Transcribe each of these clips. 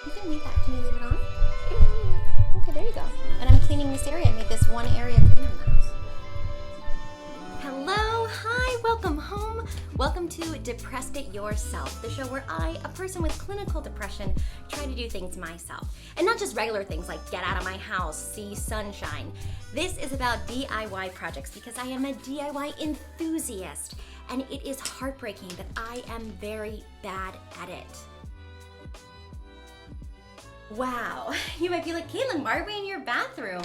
You can leave that. Can you leave it on? Okay, there you go. And I'm cleaning this area. I made this one area cleaner in the house. Hello, hi, welcome home. Welcome to Depressed It Yourself, the show where I, a person with clinical depression, try to do things myself. And not just regular things like get out of my house, see sunshine. This is about DIY projects because I am a DIY enthusiast. And it is heartbreaking that I am very bad at it. Wow, you might be like, Caitlin, why are we in your bathroom?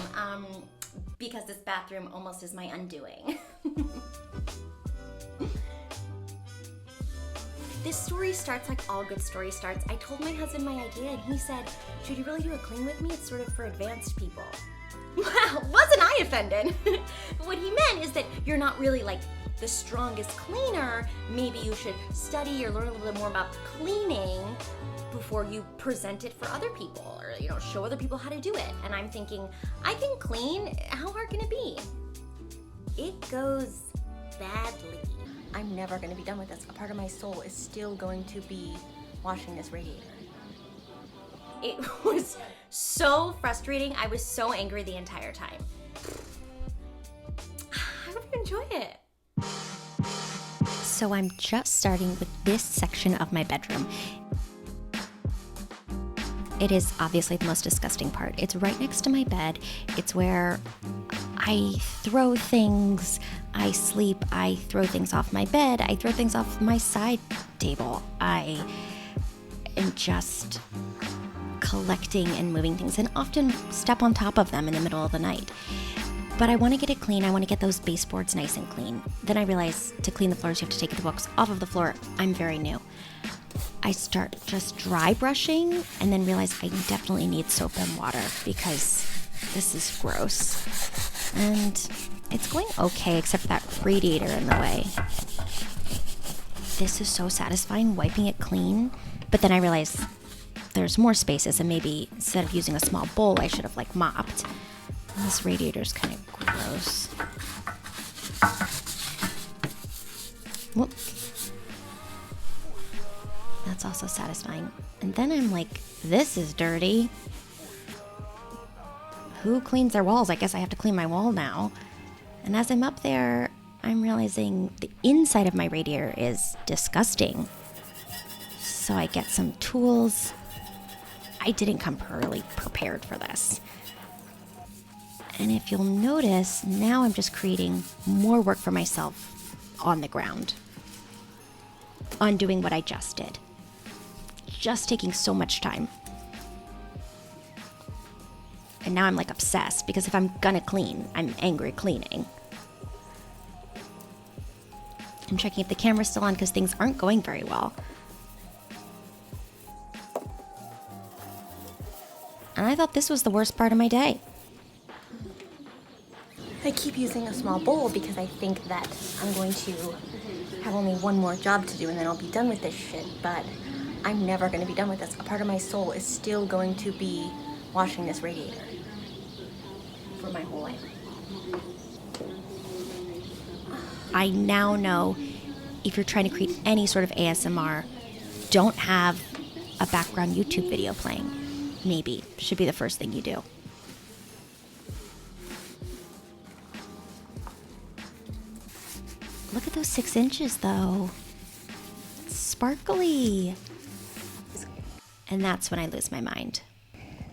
Because this bathroom almost is my undoing. This story starts like all good story starts. I told my husband my idea and he said, should you really do a clean with me? It's sort of for advanced people. Wow, wasn't I offended? But what he meant is that you're not really like the strongest cleaner. Maybe you should study or learn a little bit more about cleaning before you present it for other people or, show other people how to do it. And I'm thinking, I can clean, how hard can it be? It goes badly. I'm never gonna be done with this. A part of my soul is still going to be washing this radiator. It was so frustrating. I was so angry the entire time. I hope you enjoy it. So I'm just starting with this section of my bedroom. It is obviously the most disgusting part. It's right next to my bed. It's where I throw things, I sleep, I throw things off my bed, I throw things off my side table. I am just collecting and moving things and often step on top of them in the middle of the night. But I want to get it clean. I want to get those baseboards nice and clean. Then I realize to clean the floors, you have to take the books off of the floor. I'm very new. I start just dry brushing and then realize I definitely need soap and water because this is gross. And it's going okay except for that radiator in the way. This is so satisfying, wiping it clean. But then I realize there's more spaces and maybe instead of using a small bowl, I should have mopped. And this radiator's kind of gross. Whoop. That's also satisfying. And then I'm like, this is dirty. Who cleans their walls? I guess I have to clean my wall now. And as I'm up there, I'm realizing the inside of my radiator is disgusting. So I get some tools. I didn't come really prepared for this. And if you'll notice, now I'm just creating more work for myself on the ground. Undoing what I just did. Just taking so much time. And now I'm obsessed because if I'm gonna clean, I'm angry cleaning. I'm checking if the camera's still on because things aren't going very well. And I thought this was the worst part of my day. I keep using a small bowl because I think that I'm going to have only one more job to do and then I'll be done with this shit, but I'm never going to be done with this. A part of my soul is still going to be washing this radiator for my whole life. I now know if you're trying to create any sort of ASMR, don't have a background YouTube video playing. Maybe should be the first thing you do. Look at those 6 inches though. It's sparkly. And that's when I lose my mind.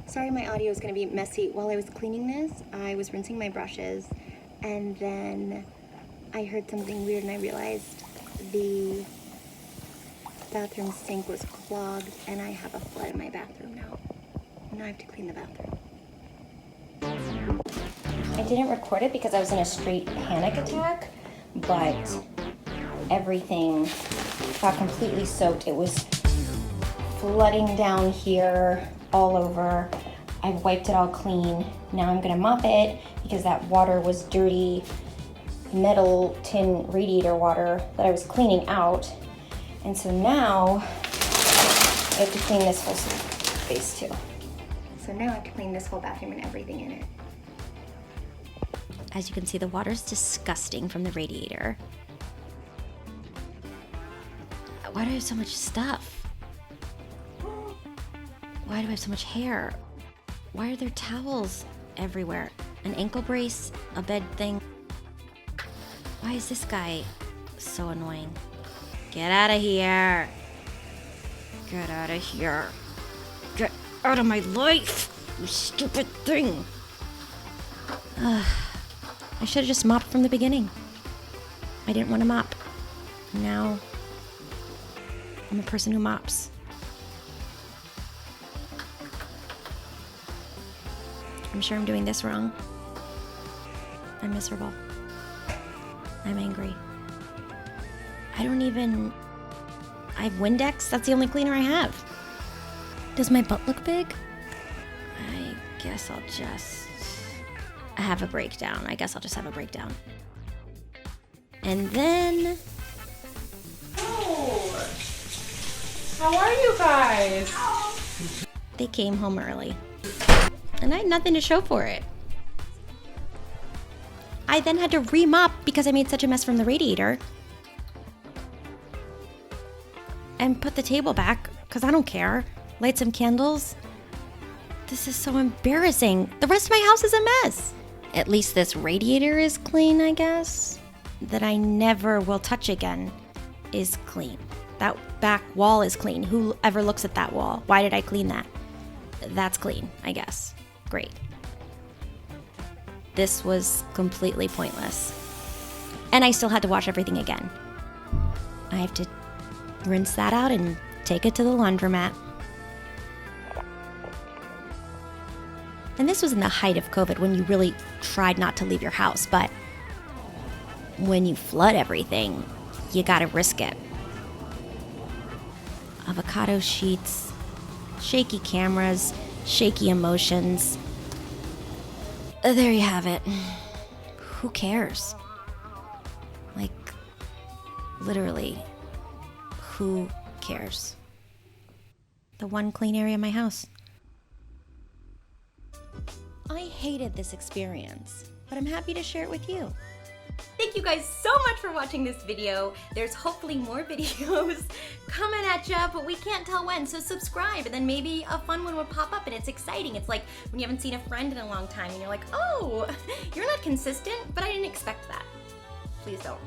Sorry my audio is gonna be messy. While I was cleaning this, I was rinsing my brushes and then I heard something weird and I realized the bathroom sink was clogged and I have a flood in my bathroom now. Now I have to clean the bathroom. I didn't record it because I was in a straight panic attack, but everything got completely soaked. It was flooding down here all over. I've wiped it all clean. Now I'm gonna mop it because that water was dirty metal tin radiator water that I was cleaning out. And so now I have to clean this whole space too. So now I have to clean this whole bathroom and everything in it. As you can see, the water's disgusting from the radiator. Why do I have so much stuff? Why do I have so much hair? Why are there towels everywhere? An ankle brace, a bed thing. Why is this guy so annoying? Get out of here. Get out of here. Get out of my life, you stupid thing. I should have just mopped from the beginning. I didn't want to mop. Now I'm a person who mops. I'm sure I'm doing this wrong. I'm miserable. I'm angry. I have Windex. That's the only cleaner I have. Does my butt look big? I guess I'll just have a breakdown. And then... Oh! How are you guys? They came home early. And I had nothing to show for it. I then had to re-mop because I made such a mess from the radiator. And put the table back, because I don't care. Light some candles. This is so embarrassing. The rest of my house is a mess. At least this radiator is clean, I guess. That I never will touch again is clean. That back wall is clean. Whoever looks at that wall? Why did I clean that? That's clean, I guess. Great. This was completely pointless. And I still had to wash everything again. I have to rinse that out and take it to the laundromat. And this was in the height of COVID when you really tried not to leave your house, but when you flood everything, you gotta risk it. Avocado sheets, shaky cameras, shaky emotions. There you have it. Who cares? Like, literally, who cares? The one clean area in my house. I hated this experience, but I'm happy to share it with you. Thank you guys so much for watching this video. There's hopefully more videos coming at ya, but we can't tell when, so subscribe and then maybe a fun one will pop up and it's exciting. It's like when you haven't seen a friend in a long time and you're like, oh, you're not consistent, but I didn't expect that. Please don't.